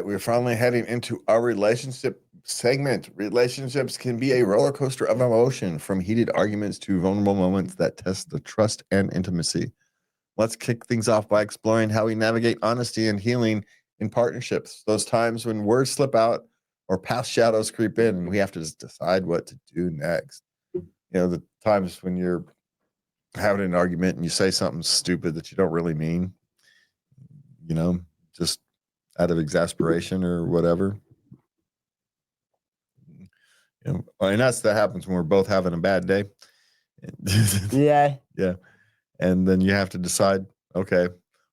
right, we're finally heading into our relationship segment. Relationships can be a roller coaster of emotion, from heated arguments to vulnerable moments that test the trust and intimacy. Let's kick things off by exploring how we navigate honesty and healing in partnerships. Those times when words slip out or past shadows creep in, and we have to just decide what to do next. The times when you're having an argument and you say something stupid that you don't really mean, just out of exasperation or whatever. And that happens when we're both having a bad day. Yeah. Yeah. And then you have to decide, okay,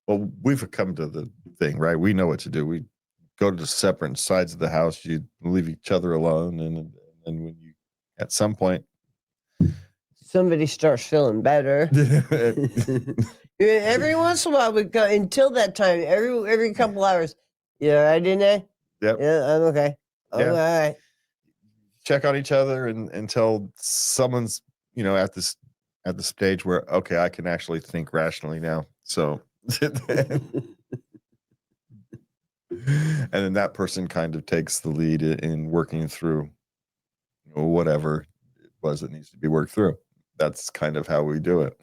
well, we've come to the thing, right? We know what to do. We go to the separate sides of the house. You leave each other alone. And when you, at some point, somebody starts feeling better. Every once in a while, we go until that time. Every couple hours, you all right in there? Yep. Yeah, I'm okay. Yeah. All right. Check on each other until someone's, at the stage where, okay, I can actually think rationally now. So, and then that person kind of takes the lead in working through whatever it was that needs to be worked through. That's kind of how we do it.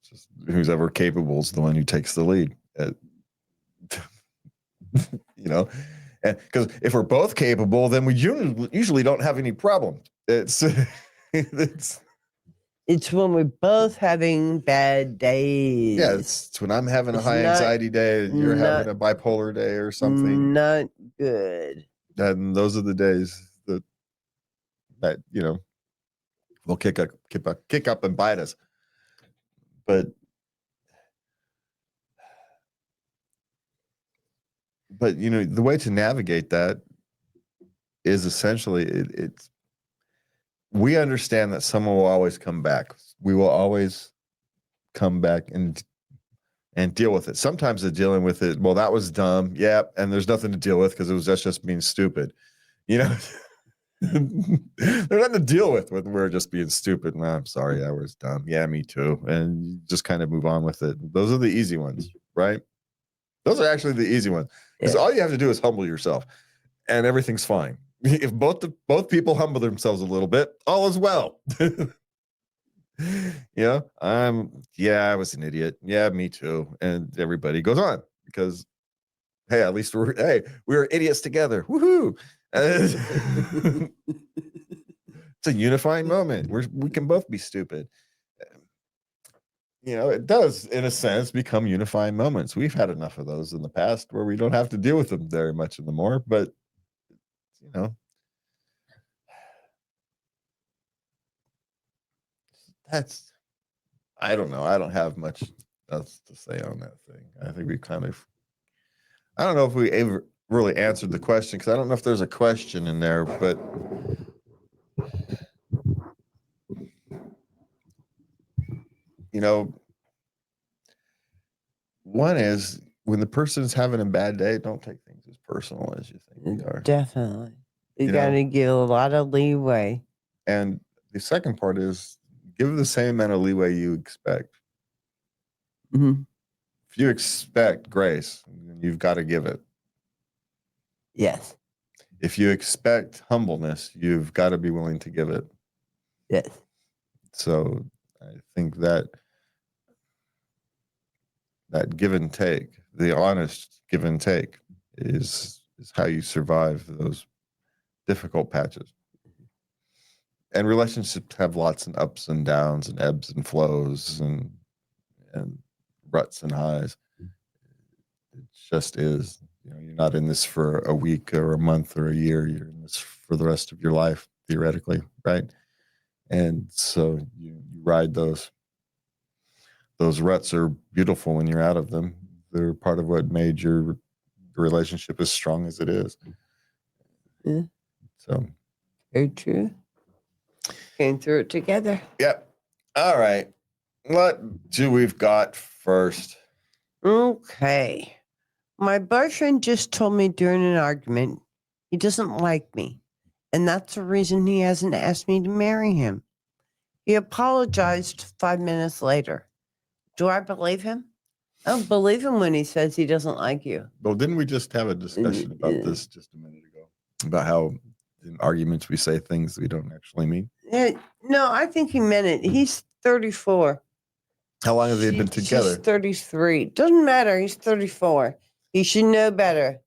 Just who's ever capable is the one who takes the lead. Because if we're both capable, then we usually don't have any problems. It's when we're both having bad days. Yeah, it's when I'm having a high anxiety day and you're having a bipolar day or something. Not good. And those are the days that will kick up and bite us. But the way to navigate that is essentially it's we understand that someone will always come back. We will always come back and deal with it. Sometimes they're dealing with it, well, that was dumb. Yeah, and there's nothing to deal with because that's just being stupid. There's nothing to deal with when we're just being stupid. Well, I'm sorry, I was dumb. Yeah, me too. And you just kind of move on with it. Those are the easy ones, right? Those are actually the easy ones. Because all you have to do is humble yourself and everything's fine. If both people humble themselves a little bit, all is well. I was an idiot. Yeah, me too. And everybody goes on because, hey, at least we were idiots together. Woohoo! It's a unifying moment. We can both be stupid. It does, in a sense, become unifying moments. We've had enough of those in the past where we don't have to deal with them very much anymore. But that's, I don't know. I don't have much else to say on that thing. I think we I don't know if we ever really answered the question, because I don't know if there's a question in there, but one is, when the person's having a bad day, don't take things as personal as you think they are. Definitely. You got to give a lot of leeway. And the second part is, give the same amount of leeway you expect. Mm-hmm. If you expect grace, you've got to give it. Yes. If you expect humbleness, you've got to be willing to give it. Yes. So I think that give and take, the honest give and take, is how you survive those difficult patches. And relationships have lots of ups and downs and ebbs and flows and ruts and highs. It just is. You're not in this for a week or a month or a year. You're in this for the rest of your life, theoretically, right? And so you ride those. Those ruts are beautiful when you're out of them. They're part of what made your relationship as strong as it is. Yeah. So. Very true. Came through it together. Yep. All right. What do we've got first? Okay. My boyfriend just told me during an argument he doesn't like me, and that's the reason he hasn't asked me to marry him. He apologized 5 minutes later. Do I believe him? Oh, believe him when he says he doesn't like you. Well, didn't we just have a discussion about this just a minute ago? About how in arguments we say things we don't actually mean? No, I think he meant it. He's 34. How long have they been together? She's 33. Doesn't matter. He's 34. He should know better.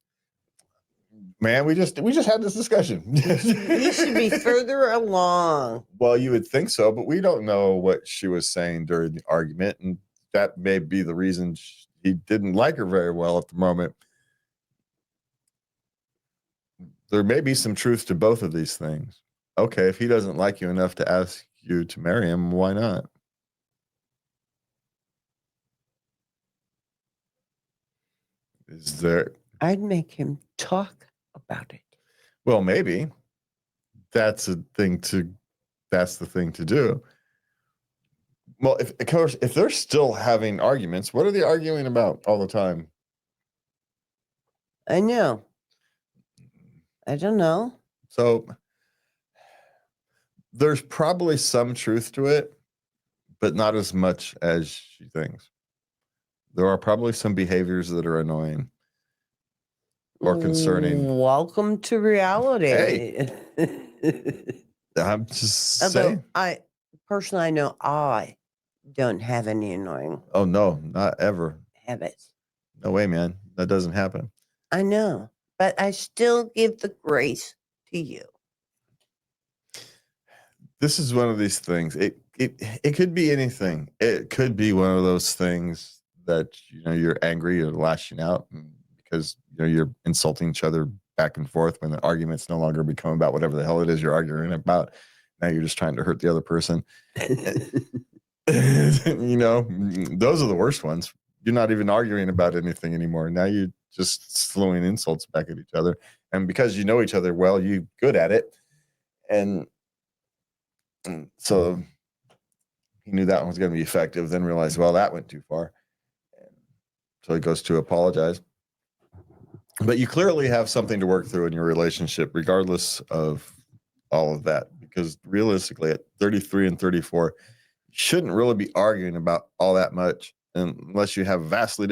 Man, we just had this discussion. He should be further along. Well, you would think so, but we don't know what she was saying during the argument, and that may be the reason he didn't like her very well at the moment. There may be some truth to both of these things. Okay, if he doesn't like you enough to ask you to marry him, why not? Is there? I'd make him talk about it. Well, maybe that's the thing to do. Well, of course, if they're still having arguments, what are they arguing about all the time? I know. I don't know. So there's probably some truth to it, but not as much as she thinks. There are probably some behaviors that are annoying or concerning. Welcome to reality. Hey. I'm just saying. I know I don't have any annoying Oh, no, not ever. habits. No way, man. That doesn't happen. I know, but I still give the grace to you. This is one of these things. It could be anything. It could be one of those things that you're angry, you're lashing out because you're insulting each other back and forth when the arguments no longer become about whatever the hell it is you're arguing about. Now you're just trying to hurt the other person. Those are the worst ones. You're not even arguing about anything anymore. Now you're just throwing insults back at each other. And because you know each other well, you're good at it. And so he knew that one was going to be effective, then realized, well, that went too far. So he goes to apologize. But you clearly have something to work through in your relationship, regardless of all of that. Because realistically, at 33 and 34, you shouldn't really be arguing about all that much unless you have vastly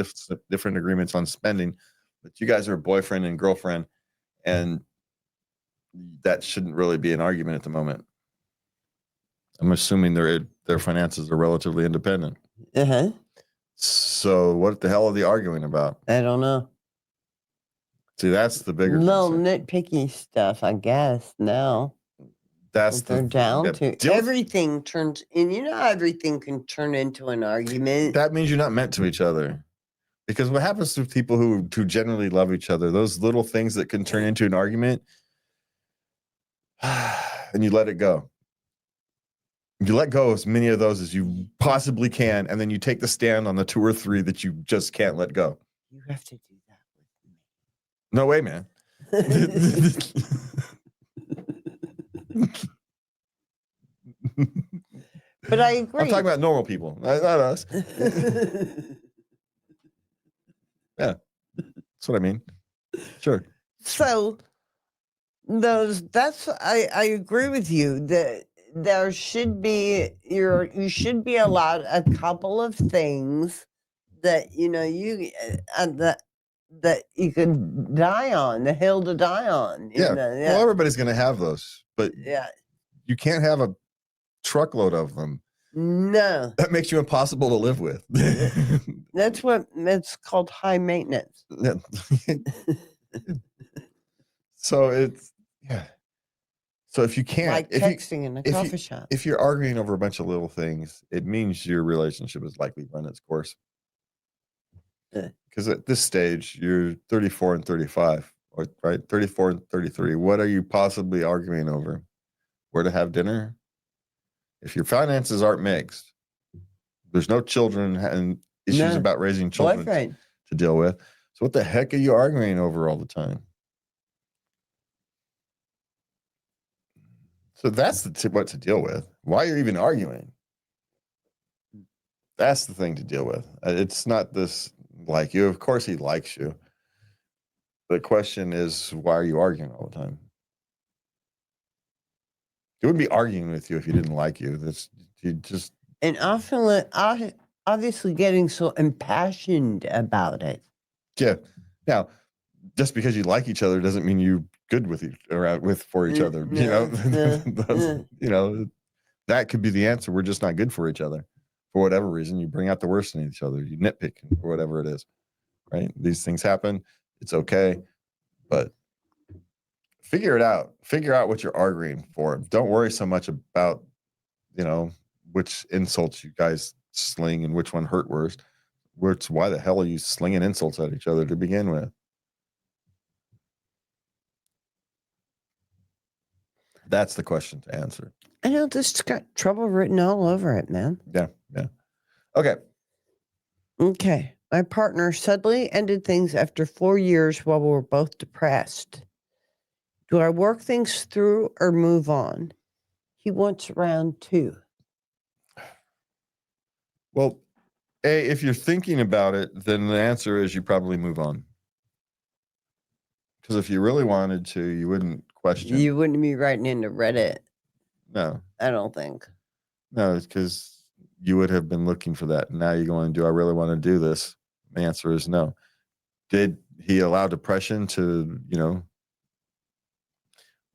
different agreements on spending. But you guys are boyfriend and girlfriend, and that shouldn't really be an argument at the moment. I'm assuming their finances are relatively independent. Uh-huh. So what the hell are they arguing about? I don't know. See, that's the bigger little concern. nitpicky stuff, I guess. Now That's they're down to everything turns, and everything can turn into an argument. That means you're not meant to each other. Because what happens to people who generally love each other, those little things that can turn into an argument, and you let it go. You let go as many of those as you possibly can, and then you take the stand on the 2 or 3 that you just can't let go. You have to do that with me. No way, man. But I agree. I'm talking about normal people, not us. Yeah, that's what I mean. Sure. So I agree with you that there should be you should be allowed a couple of things that that you can die on, the hill to die on. Yeah. Well, everybody's going to have those, but you can't have a truckload of them. No. That makes you impossible to live with. That's called high maintenance. So it's So if you can't, like texting in a coffee shop, if you're arguing over a bunch of little things, it means your relationship is likely run its course. Because at this stage, you're 34 and 35, right? 34 and 33. What are you possibly arguing over? Where to have dinner? If your finances aren't mixed, there's no children and issues about raising children to deal with. So what the heck are you arguing over all the time? So that's what to deal with. Why you're even arguing? That's the thing to deal with. It's not this like you. Of course, he likes you. The question is, why are you arguing all the time? He wouldn't be arguing with you if he didn't like you. You just. And often obviously getting so impassioned about it. Yeah. Now, just because you like each other doesn't mean you good with each or out with for each other. You know, you know, that could be the answer. We're just not good for each other for whatever reason. You bring out the worst in each other. You nitpick or whatever it is. Right? These things happen. It's okay, but figure it out. Figure out what you're arguing for. Don't worry so much about, you know, which insults you guys sling and which one hurt worse. Why the hell are you slinging insults at each other to begin with? That's the question to answer. I know this has got trouble written all over it, man. Yeah. Okay. Okay. My partner suddenly ended things after 4 years while we were both depressed. Do I work things through or move on? He wants round 2. Well, if you're thinking about it, then the answer is you probably move on. Because if you really wanted to, you wouldn't question. You wouldn't be writing into Reddit. No. I don't think. No, it's because you would have been looking for that. Now you're going, do I really want to do this? The answer is no. Did he allow depression to,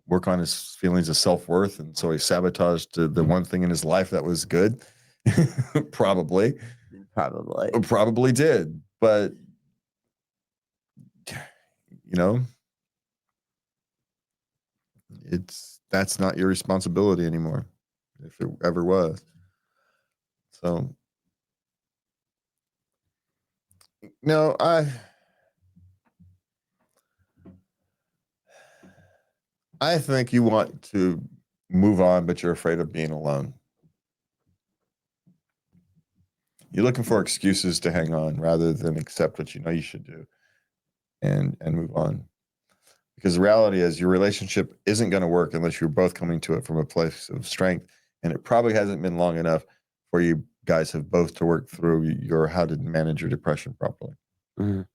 work on his feelings of self-worth, and so he sabotaged the one thing in his life that was good? Probably did, but that's not your responsibility anymore, if it ever was. So no, I think you want to move on, but you're afraid of being alone. You're looking for excuses to hang on rather than accept what you know you should do and move on. Because the reality is your relationship isn't going to work unless you're both coming to it from a place of strength. And it probably hasn't been long enough for you guys have both to work through your how to manage your depression properly. Mhm.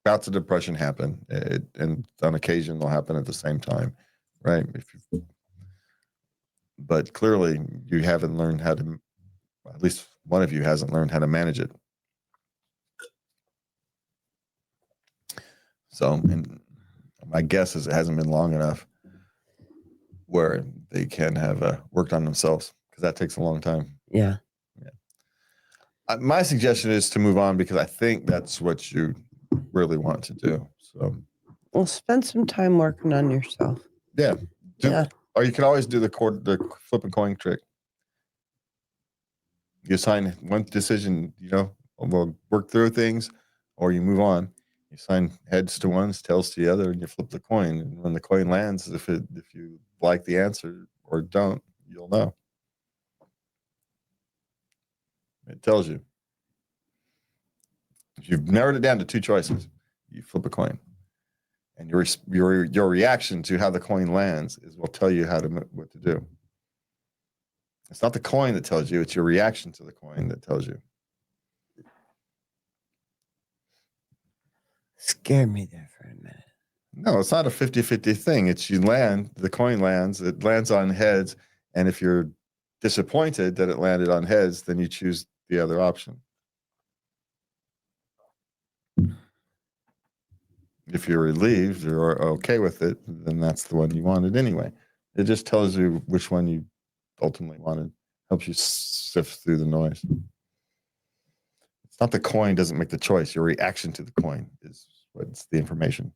Bouts of depression happen, and on occasion they'll happen at the same time, right? But clearly you haven't learned how to, at least one of you hasn't learned how to manage it. So, and my guess is it hasn't been long enough where they can have worked on themselves, because that takes a long time. Yeah. My suggestion is to move on, because I think that's what you really want to do. So, Well, spend some time working on yourself. yeah. Yeah. Or you can always do the flip a coin trick. You assign one decision, we'll work through things, or you move on. You assign heads to one, tails to the other, and you flip the coin. And when the coin lands, if you like the answer or don't, you'll know. It tells you. If you've narrowed it down to 2 choices, you flip a coin, and your reaction to how the coin lands will tell you what to do. It's not the coin that tells you; it's your reaction to the coin that tells you. Scared me there for a minute. No, it's not a 50-50 thing. It's the coin lands, it lands on heads, and if you're disappointed that it landed on heads, then you choose the other option. If you're relieved or okay with it, then that's the one you wanted anyway. It just tells you which one you ultimately wanted, helps you sift through the noise. It's not the coin doesn't make the choice. Your reaction to the coin is what's the information.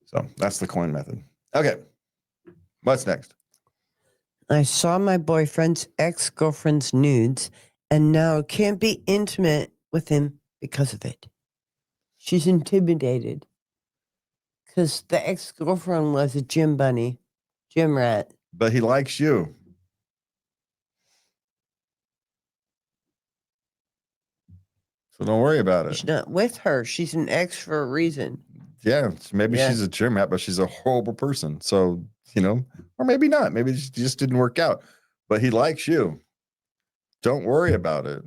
So that's the coin method. Okay. What's next? I saw my boyfriend's ex-girlfriend's nudes and now can't be intimate with him because of it. She's intimidated because the ex-girlfriend was a gym bunny, gym rat. But he likes you. So don't worry about it. She's not with her. She's an ex for a reason. Yeah, maybe Yeah. she's a gym rat, but she's a horrible person. So, or maybe not. Maybe it just didn't work out. But he likes you. Don't worry about it.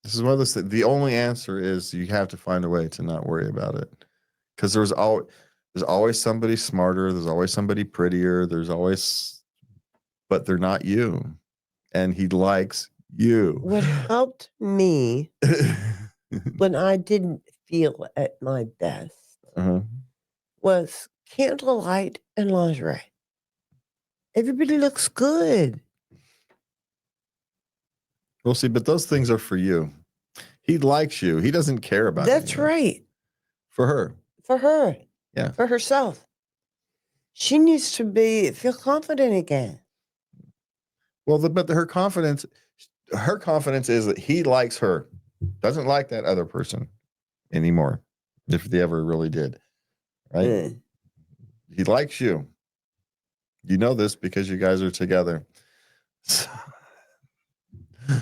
This is one of those things. The only answer is you have to find a way to not worry about it. Because There's always somebody smarter. There's always somebody prettier. But they're not you. And he likes you. What helped me when I didn't feel at my best was candlelight and lingerie. Everybody looks good. We'll see, but those things are for you. He likes you. He doesn't care about That's anyone. right. For her. For her. Yeah. For herself. She needs to feel confident again. Well, but her confidence is that he likes her. Doesn't like that other person anymore. If they ever really did. Right? He likes you. You know this because you guys are together.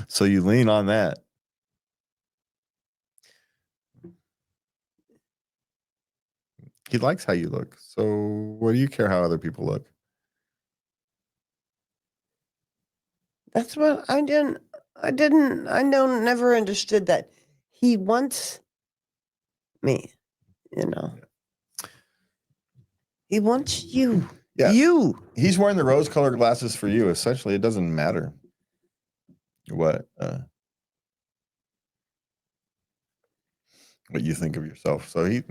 So you lean on that. He likes how you look. So what do you care how other people look? That's what I never understood that. He wants me, you know. Yeah. He wants you. Yeah. You. He's wearing the rose-colored glasses for you. Essentially, it doesn't matter what you think of yourself. So this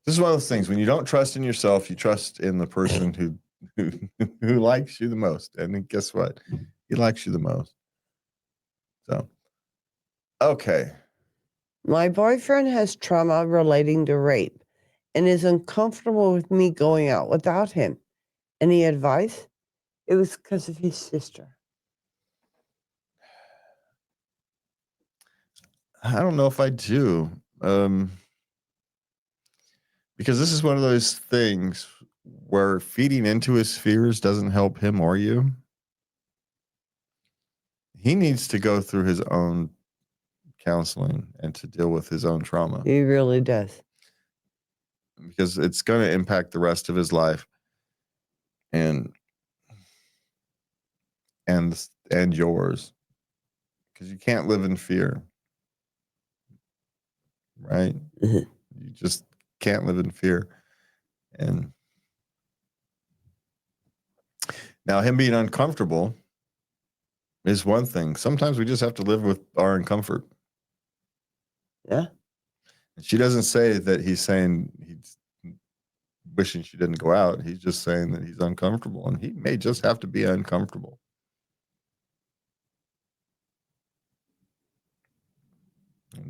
is one of those things. When you don't trust in yourself, you trust in the person who likes you the most. And then guess what? He likes you the most. So, okay. My boyfriend has trauma relating to rape and is uncomfortable with me going out without him. Any advice? It was because of his sister. I don't know if I do. Because this is one of those things where feeding into his fears doesn't help him or you. He needs to go through his own counseling and to deal with his own trauma. He really does. Because it's going to impact the rest of his life and yours. Because you can't live in fear. Right? Mm-hmm. You just can't live in fear. And now him being uncomfortable is one thing. Sometimes we just have to live with our uncomfort. Yeah. She doesn't say that he's saying he's wishing she didn't go out. He's just saying that he's uncomfortable, and he may just have to be uncomfortable.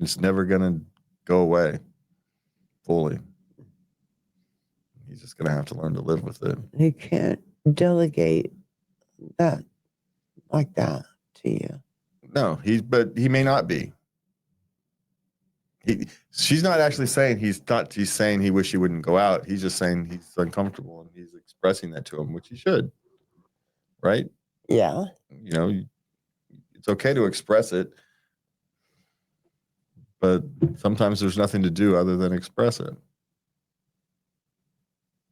It's never going to go away fully. He's just going to have to learn to live with it. He can't delegate that like that to you. No, but he may not be. She's not actually saying he's saying he wish he wouldn't go out. He's just saying he's uncomfortable, and he's expressing that to him, which he should. Right? Yeah. You know, it's okay to express it, but sometimes there's nothing to do other than express it.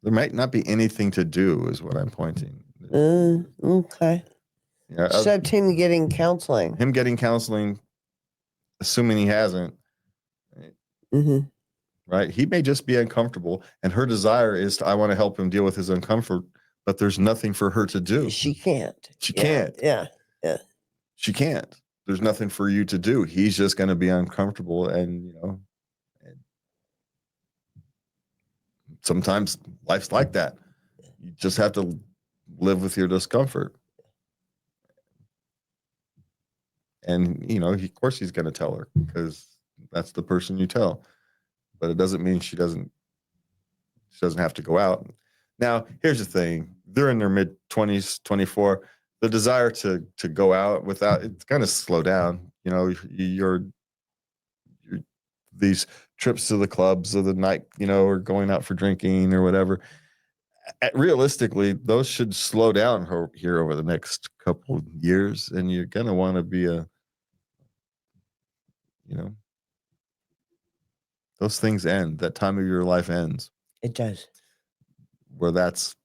There might not be anything to do, is what I'm pointing. Okay. Yeah, except him getting counseling. Him getting counseling, assuming he hasn't. Mm-hmm. Right? He may just be uncomfortable, and her desire is I want to help him deal with his uncomfort, but there's nothing for her to do. She can't. She can't. Yeah. She can't. There's nothing for you to do. He's just going to be uncomfortable, and sometimes life's like that. You just have to live with your discomfort. And, of course he's going to tell her because that's the person you tell. But it doesn't mean she doesn't have to go out. Now, here's the thing. They're in their mid-20s, 24. The desire to go out without, it's going to slow down. You're these trips to the clubs of the night, or going out for drinking or whatever. Realistically, those should slow down here over the next couple of years. And you're going to want to be those things end. That time of your life ends. It does. Where those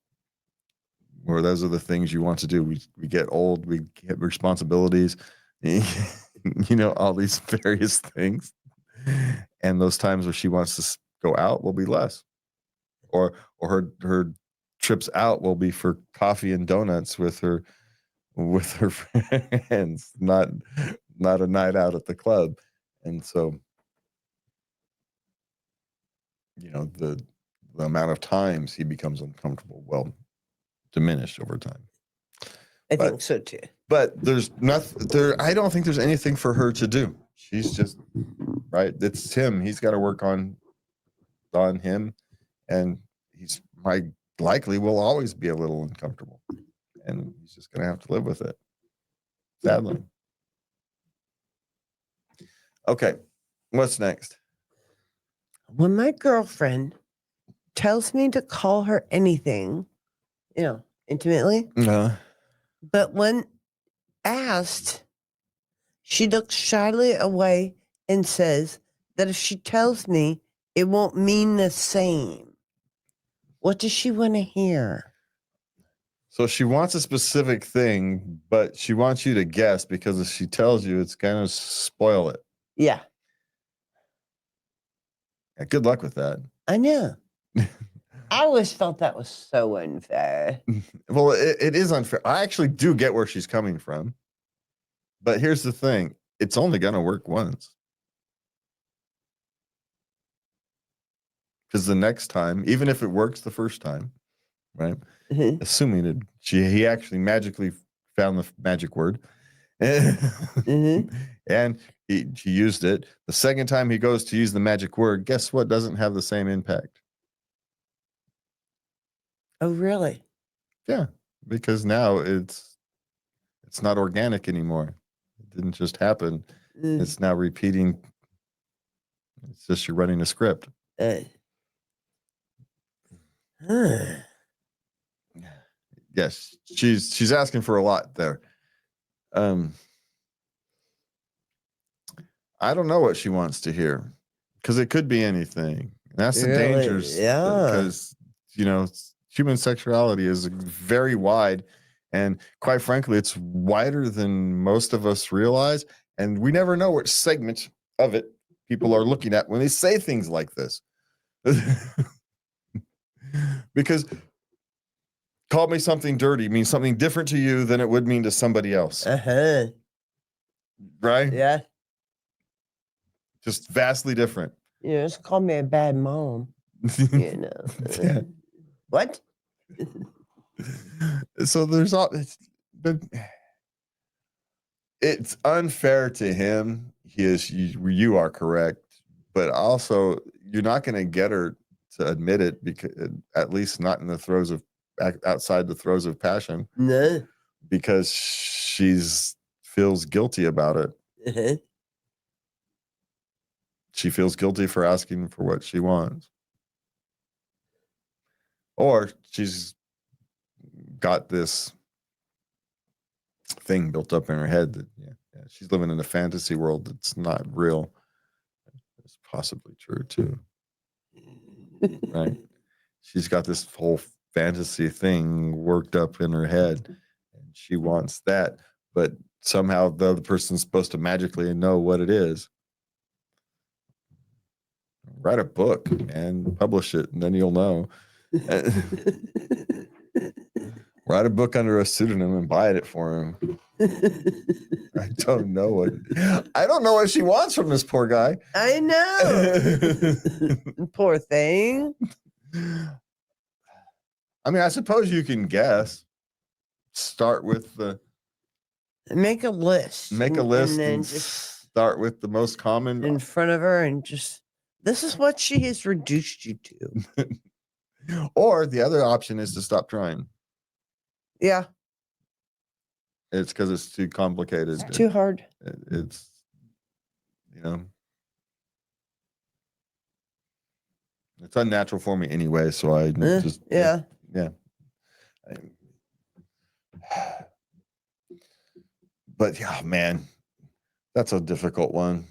are the things you want to do. We get old, we get responsibilities, all these various things. And those times where she wants to go out will be less. or her trips out will be for coffee and donuts with her friends, not a night out at the club. And so, the amount of times he becomes uncomfortable will diminish over time. I think so too. But there's nothing there. I don't think there's anything for her to do. She's just right. It's him. He's got to work on him, and he's likely will always be a little uncomfortable, and he's just going to have to live with it. Sadly. Okay, what's next? When my girlfriend tells me to call her anything, intimately, but when asked, she looks shyly away and says that if she tells me, it won't mean the same. What does she want to hear? So she wants a specific thing, but she wants you to guess because if she tells you, it's going to spoil it. Yeah. Good luck with that. I know. I always felt that was so unfair. Well, it is unfair. I actually do get where she's coming from. But here's the thing. It's only going to work once. Because the next time, even if it works the first time, right? Mm-hmm. Assuming that he actually magically found the magic word. Mm-hmm. And he used it. The second time he goes to use the magic word, guess what doesn't have the same impact? Oh, really? Yeah, because now it's not organic anymore. It didn't just happen. It's now repeating. It's just you're running a script. Yes, she's asking for a lot there. I don't know what she wants to hear because it could be anything. That's the dangers. Yeah, because human sexuality is very wide, and quite frankly, it's wider than most of us realize. And we never know which segment of it people are looking at when they say things like this. Because call me something dirty means something different to you than it would mean to somebody else. Right? Yeah. Just vastly different. Just call me a bad mom. Yeah. What? So there's all it's unfair to him. You are correct, but also you're not going to get her to admit it, because at least not in the throes of outside the throes of passion. No, because she's feels guilty about it. Uh-huh. She feels guilty for asking for what she wants, or she's got this thing built up in her head that she's living in a fantasy world that's not real. It's possibly true too. Right? She's got this whole fantasy thing worked up in her head, and she wants that, but somehow the other person's supposed to magically know what it is. Write a book and publish it, and then you'll know. Write a book under a pseudonym and buy it for him. I don't know what she wants from this poor guy. I know. Poor thing. I mean, I suppose you can guess. Start with make a list. And then just start with the most common in front of her, and just this is what she has reduced you to. Or the other option is to stop trying. Yeah. It's because it's too complicated. It's too hard. It's it's unnatural for me anyway, so I just yeah. But yeah, man, that's a difficult one,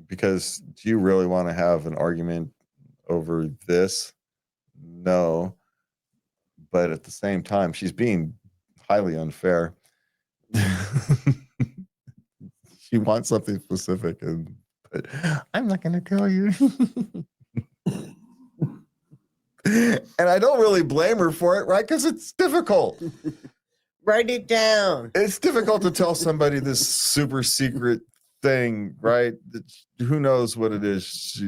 because do you really want to have an argument over this? No, but at the same time, she's being highly unfair. She wants something specific, but I'm not going to tell you. And I don't really blame her for it, right? Because it's difficult. Write it down. It's difficult to tell somebody this super secret thing, right? Who knows what it is?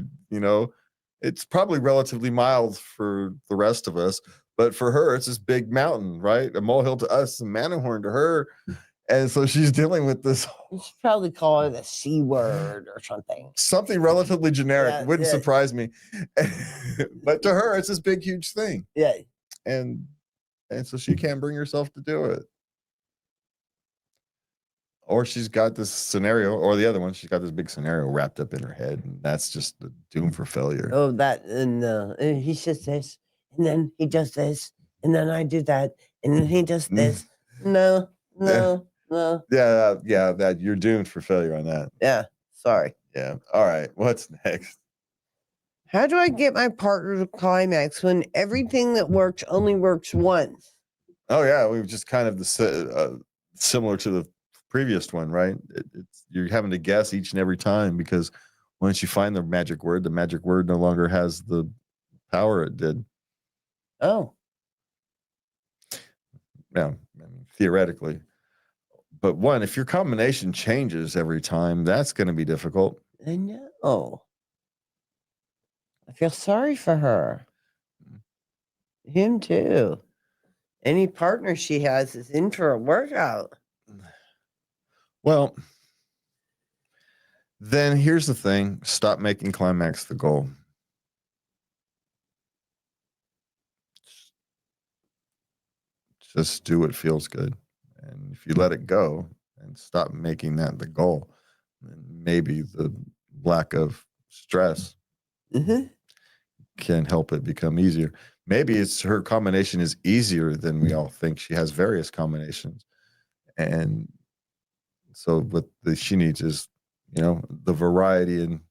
It's probably relatively mild for the rest of us, but for her, it's this big mountain, right? A molehill to us, a Matterhorn to her. And so she's dealing with this. You should probably call her the C word or something. Something relatively generic. Yeah, Wouldn't surprise me. But to her, it's this big, huge thing. Yeah. And so she can't bring herself to do it. Or she's got this scenario, or the other one, she's got this big scenario wrapped up in her head, and that's just the doom for failure. Oh, that, and he says this, and then he does this, and then I do that, and then he does this. No. Yeah, that you're doomed for failure on that. Yeah, sorry. Yeah. All right. What's next? How do I get my partner to climax when everything that works only works once? Oh yeah, we've just kind of similar to the previous one, right? You're having to guess each and every time, because once you find the magic word no longer has the power it did. Oh. Yeah, theoretically. But if your combination changes every time, that's going to be difficult. I know. I feel sorry for her. Him too. Any partner she has is in for a workout. Well, then here's the thing. Stop making climax the goal. Just do what feels good. And if you let it go and stop making that the goal, then maybe the lack of stress can help it become easier. Maybe it's her combination is easier than we all think. She has various combinations. And so what she needs is, the variety in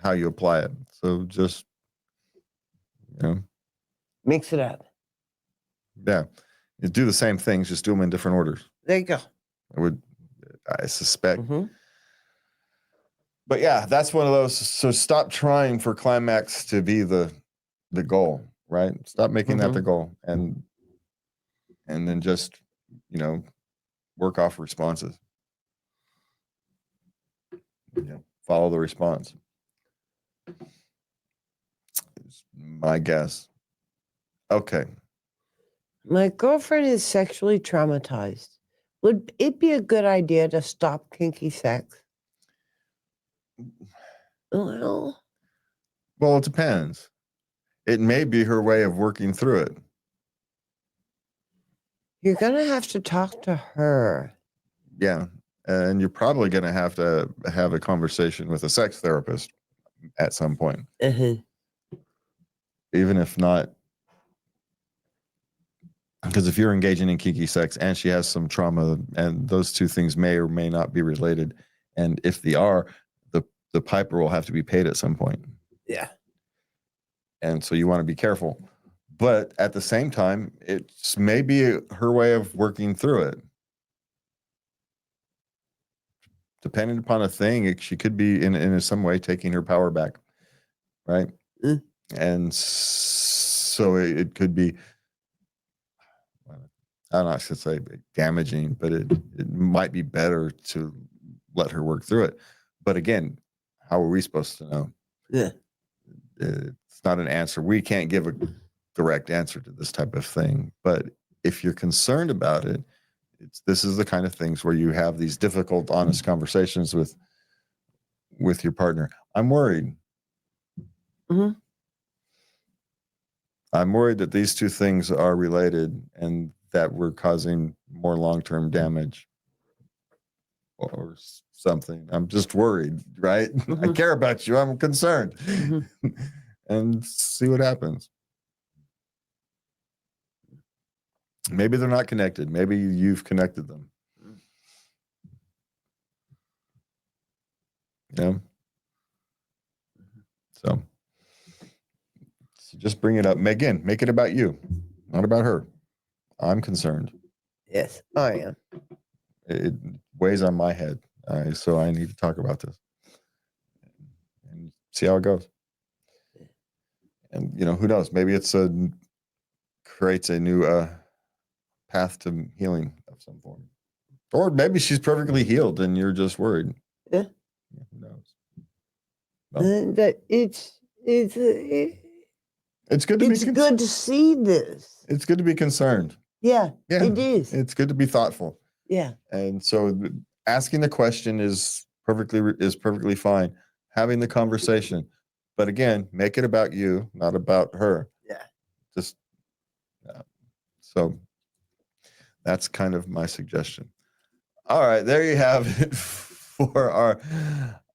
how you apply it. So just, mix it up. Yeah. You do the same things, just do them in different orders. There you go. I suspect. But yeah, that's one of those. So stop trying for climax to be the goal, right? Stop making that the goal, and then just, work off responses. Follow the response. Is my guess. Okay. My girlfriend is sexually traumatized. Would it be a good idea to stop kinky sex? Well, it depends. It may be her way of working through it. You're going to have to talk to her. Yeah. And you're probably going to have a conversation with a sex therapist at some point. Even if not, because if you're engaging in kinky sex and she has some trauma, and those two things may or may not be related, and if they are, the piper will have to be paid at some point. Yeah. And so you want to be careful. But at the same time, it's maybe her way of working through it. Depending upon a thing, she could be in some way taking her power back, right? And so it could be, I don't know, I should say damaging, but it might be better to let her work through it. But again, how are we supposed to know? Yeah. It's not an answer. We can't give a direct answer to this type of thing. But if you're concerned about it, this is the kind of things where you have these difficult, honest conversations with your partner. I'm worried. I'm worried that these two things are related and that we're causing more long-term damage or something. I'm just worried, right? I care about you. I'm concerned. And see what happens. Maybe they're not connected. Maybe you've connected them. Yeah. So just bring it up. Again, make it about you, not about her. I'm concerned. Yes, I am. It weighs on my head. So I need to talk about this and see how it goes. And, who knows? Maybe it's a creates a new path to healing of some form. Or maybe she's perfectly healed and you're just worried. Yeah. Who knows? That it's It's good to it's be good to see this. It's good to be concerned. Yeah, Yeah, it is. it's good to be thoughtful. Yeah. And so asking the question is perfectly fine. Having the conversation, but again, make it about you, not about her. Yeah. Just so that's kind of my suggestion. All right, there you have it for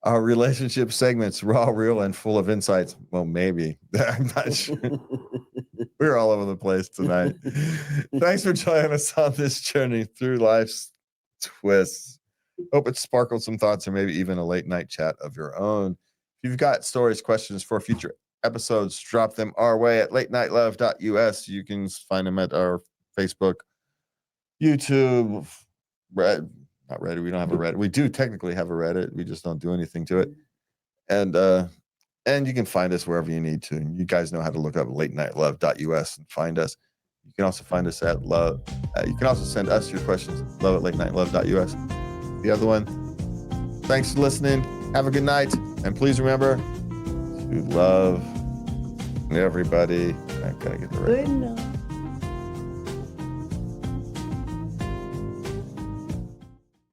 our relationship segments, raw, real, and full of insights. Well, maybe. I'm not sure. We're all over the place tonight. Thanks for joining us on this journey through life's twists. Hope it sparkled some thoughts or maybe even a late night chat of your own. If you've got stories, questions for future episodes, drop them our way at latenightlove.us. You can find them at our Facebook, YouTube, Reddit. Not Reddit. We don't have a Reddit. We do technically have a Reddit. We just don't do anything to it. And you can find us wherever you need to. And you guys know how to look up latenightlove.us and find us. You can also find us at love. You can also send us your questions at love@latenightlove.us. The other one. Thanks for listening. Have a good night. And please remember to love everybody. I gotta get the right. Good night.